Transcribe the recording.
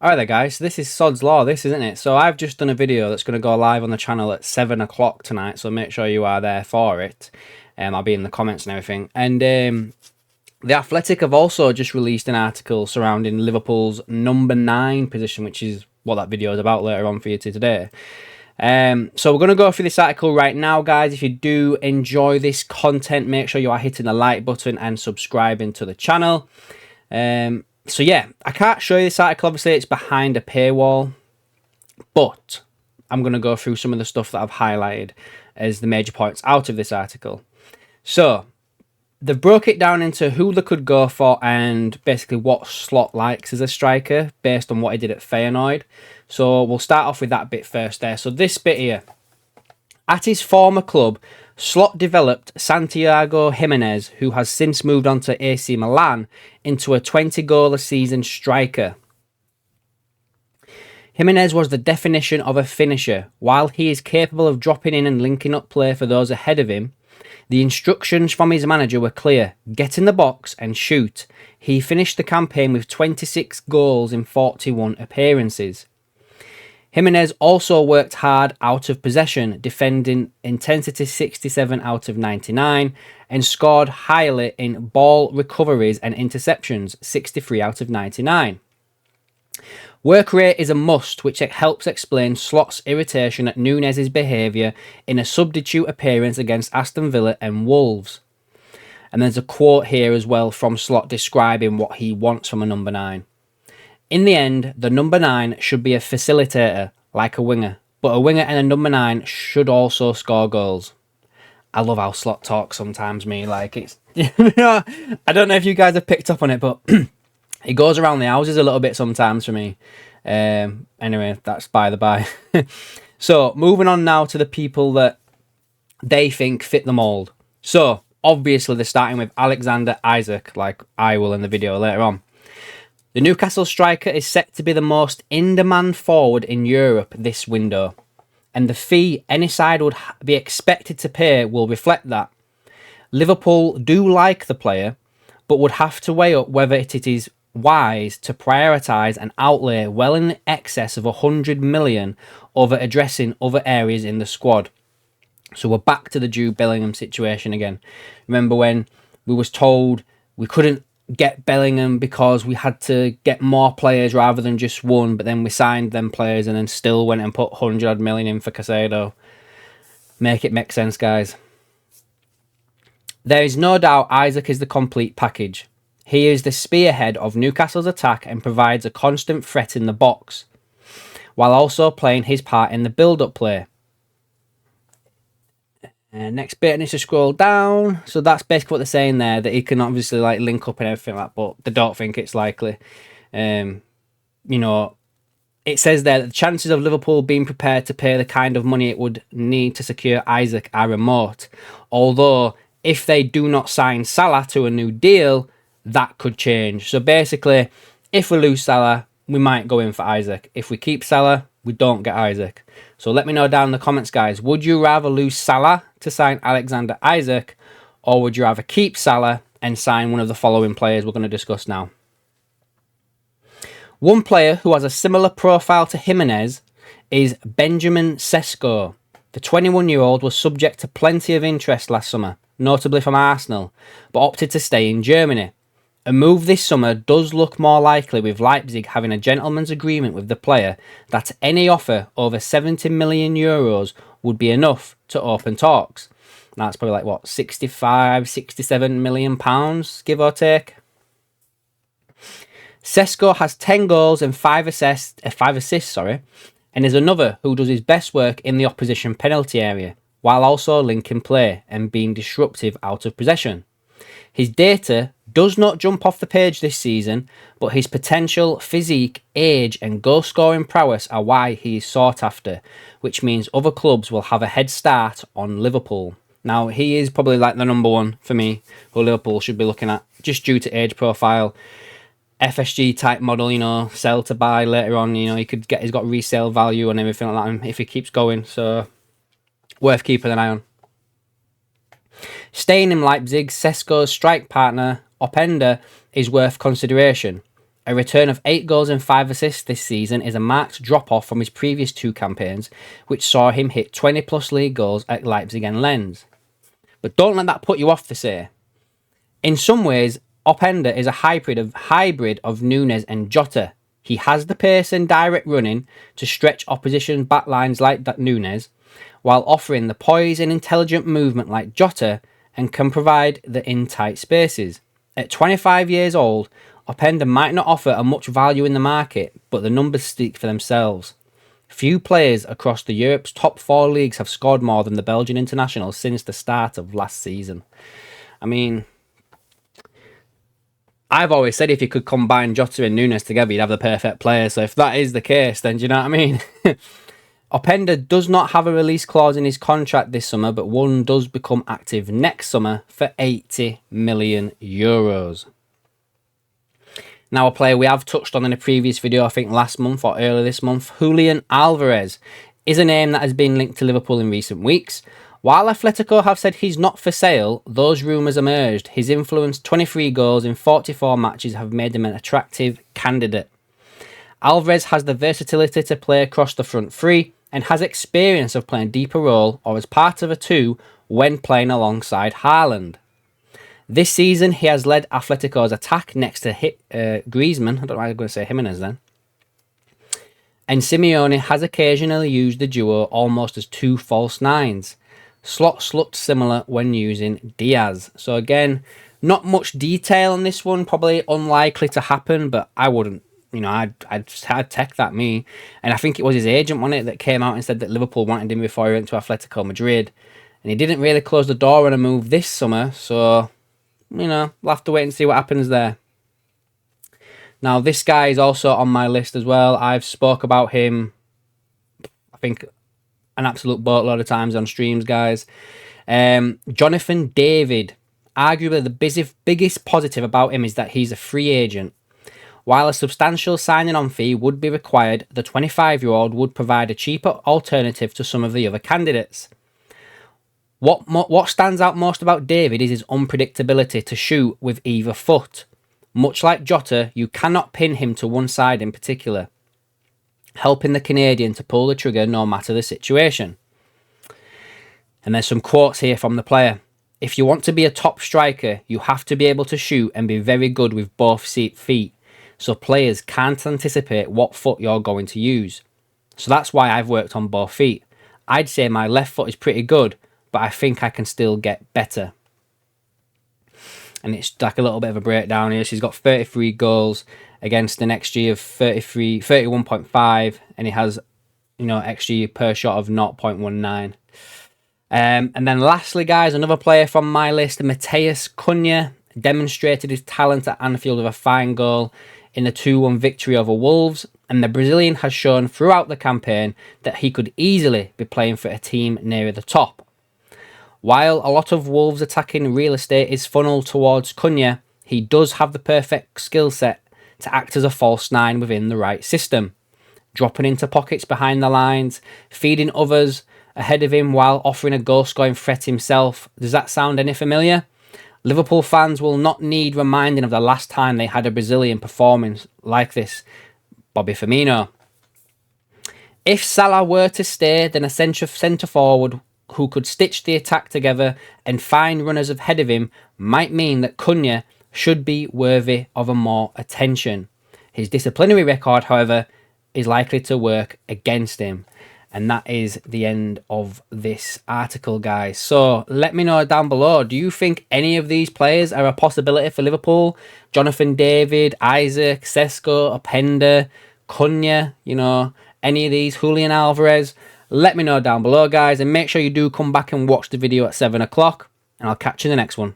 Alright there guys, this is Sod's Law, this isn't it? So I've just done a video that's going to go live on the channel at 7 o'clock tonight, so make sure you are there for it. I'll be in the comments and everything. And The Athletic have also just released an article surrounding Liverpool's number 9 position, which is what that video is about later on for you today. So we're going to go through this article right now, guys. If you do enjoy this content, make sure you are hitting the like button and subscribing to the channel. So yeah, I can't show you this article, obviously it's behind a paywall, but I'm going to go through some of the stuff that I've highlighted as the major points out of this article. So they've broke it down into who they could go for and basically what Slot likes as a striker based on what he did at Feyenoord. So we'll start off with that bit first there. So this bit here, at his former club, Slot developed Santiago Jimenez, who has since moved on to AC Milan, into a 20-goal-a-season striker. Jimenez was the definition of a finisher. While he is capable of dropping in and linking up play for those ahead of him, the instructions from his manager were clear: get in the box and shoot. He finished the campaign with 26 goals in 41 appearances. Jimenez also worked hard out of possession, defending intensity 67 out of 99, and scored highly in ball recoveries and interceptions, 63 out of 99. Work rate is a must, which helps explain Slot's irritation at Nunez's behaviour in a substitute appearance against Aston Villa and Wolves. And there's a quote here as well from Slot describing what he wants from a number 9. In the end, the number 9 should be a facilitator, like a winger, but a winger and a number 9 should also score goals. I love how Slot talks sometimes, me. Like, it's... I don't know if you guys have picked up on it, but he goes around the houses a little bit sometimes for me. Anyway, that's by the by. So, moving on now to the people that they think fit the mould. So, obviously, they're starting with Alexander Isak, like I will in the video later on. The Newcastle striker is set to be the most in-demand forward in Europe this window, and the fee any side would be expected to pay will reflect that. Liverpool do like the player, but would have to weigh up whether it is wise to prioritise an outlay well in excess of 100 million over addressing other areas in the squad. So we're back to the Jude Bellingham situation again. Remember when we was told we couldn't get Bellingham because we had to get more players rather than just one, but then we signed them players and then still went and put 100 million in for Caicedo. Make it make sense, guys. There is no doubt Isak is the complete package. He is the spearhead of Newcastle's attack and provides a constant threat in the box, while also playing his part in the build-up play. And next bit, I need to scroll down. So that's basically what they're saying there, that he can obviously like link up and everything like that, but they don't think it's likely. You know, it says there that the chances of Liverpool being prepared to pay the kind of money it would need to secure Isak are remote. Although, if they do not sign Salah to a new deal, that could change. So basically, if we lose Salah, we might go in for Isak. If we keep Salah, we don't get Isak. So let me know down in the comments, guys. Would you rather lose Salah to sign Alexander Isak, or would you rather keep Salah and sign one of the following players we're going to discuss now? One player who has a similar profile to Jimenez is Benjamin Sesko. The 21-year-old was subject to plenty of interest last summer, notably from Arsenal, but opted to stay in Germany. A move this summer does look more likely, with Leipzig having a gentleman's agreement with the player that any offer over 70 million euros would be enough to open talks. Now it's probably like, what, 65, 67 million pounds, give or take. Sesko has 10 goals and 5 assists, and is another who does his best work in the opposition penalty area, while also linking play and being disruptive out of possession. His data does not jump off the page this season, but his potential, physique, age and goal-scoring prowess are why he is sought after, which means other clubs will have a head start on Liverpool. Now, he is probably like the number one for me, who Liverpool should be looking at, just due to age profile. FSG type model, you know, sell to buy later on, you know, he's got resale value and everything like that if he keeps going, so worth keeping an eye on. Staying in Leipzig, Sesko's strike partner, Openda, is worth consideration. A return of 8 goals and 5 assists this season is a marked drop-off from his previous 2 campaigns, which saw him hit 20-plus league goals at Leipzig and Lens. But don't let that put you off, they say. In some ways, Openda is a hybrid of Nunes and Jota. He has the pace and direct running to stretch opposition backlines like that Nunes, while offering the poise and intelligent movement like Jota, and can provide the in-tight spaces. At 25 years old, Openda might not offer a much value in the market, but the numbers speak for themselves. Few players across Europe's top 4 leagues have scored more than the Belgian international since the start of last season. I mean, I've always said if you could combine Jota and Nunes together, you'd have the perfect player. So if that is the case, then do you know what I mean? Openda does not have a release clause in his contract this summer, but one does become active next summer for €80 million. Now a player we have touched on in a previous video, I think last month or earlier this month, Julian Alvarez, is a name that has been linked to Liverpool in recent weeks. While Atletico have said he's not for sale, those rumours emerged. His influence, 23 goals in 44 matches, have made him an attractive candidate. Alvarez has the versatility to play across the front three and has experience of playing deeper role or as part of a 2 when playing alongside Haaland. This season, he has led Atletico's attack next to Griezmann. I don't know why I'm going to say Jimenez then. And Simeone has occasionally used the duo almost as 2 false nines. Slots looked similar when using Diaz. So again, not much detail on this one. Probably unlikely to happen, but I wouldn't. I'd take that, me. And I think it was his agent, wasn't it, that came out and said that Liverpool wanted him before he went to Atletico Madrid. And he didn't really close the door on a move this summer. So, we'll have to wait and see what happens there. Now, this guy is also on my list as well. I've spoke about him, I think, an absolute boatload of times on streams, guys. Jonathan David. Arguably, the biggest positive about him is that he's a free agent. While a substantial signing-on fee would be required, the 25-year-old would provide a cheaper alternative to some of the other candidates. What stands out most about David is his unpredictability to shoot with either foot. Much like Jota, you cannot pin him to one side in particular, helping the Canadian to pull the trigger no matter the situation. And there's some quotes here from the player. If you want to be a top striker, you have to be able to shoot and be very good with both feet, so players can't anticipate what foot you're going to use. So that's why I've worked on both feet. I'd say my left foot is pretty good, but I think I can still get better. And it's like a little bit of a breakdown here. She's got 33 goals against an XG of 31.5, and he has, XG per shot of 0.19. And then lastly, guys, another player from my list, Matheus Cunha, demonstrated his talent at Anfield with a fine goal in the 2-1 victory over Wolves, and the Brazilian has shown throughout the campaign that he could easily be playing for a team nearer the top. While a lot of Wolves' attacking real estate is funneled towards Cunha, he does have the perfect skill set to act as a false 9 within the right system, dropping into pockets behind the lines, feeding others ahead of him while offering a goal-scoring threat himself. Does that sound any familiar? Liverpool fans will not need reminding of the last time they had a Brazilian performance like this, Bobby Firmino. If Salah were to stay, then a centre-forward who could stitch the attack together and find runners ahead of him might mean that Cunha should be worthy of a more attention. His disciplinary record, however, is likely to work against him. And that is the end of this article, guys. So let me know down below. Do you think any of these players are a possibility for Liverpool? Jonathan David, Isak, Sesko, Openda, Cunha, any of these, Julian Alvarez? Let me know down below, guys. And make sure you do come back and watch the video at 7 o'clock. And I'll catch you in the next one.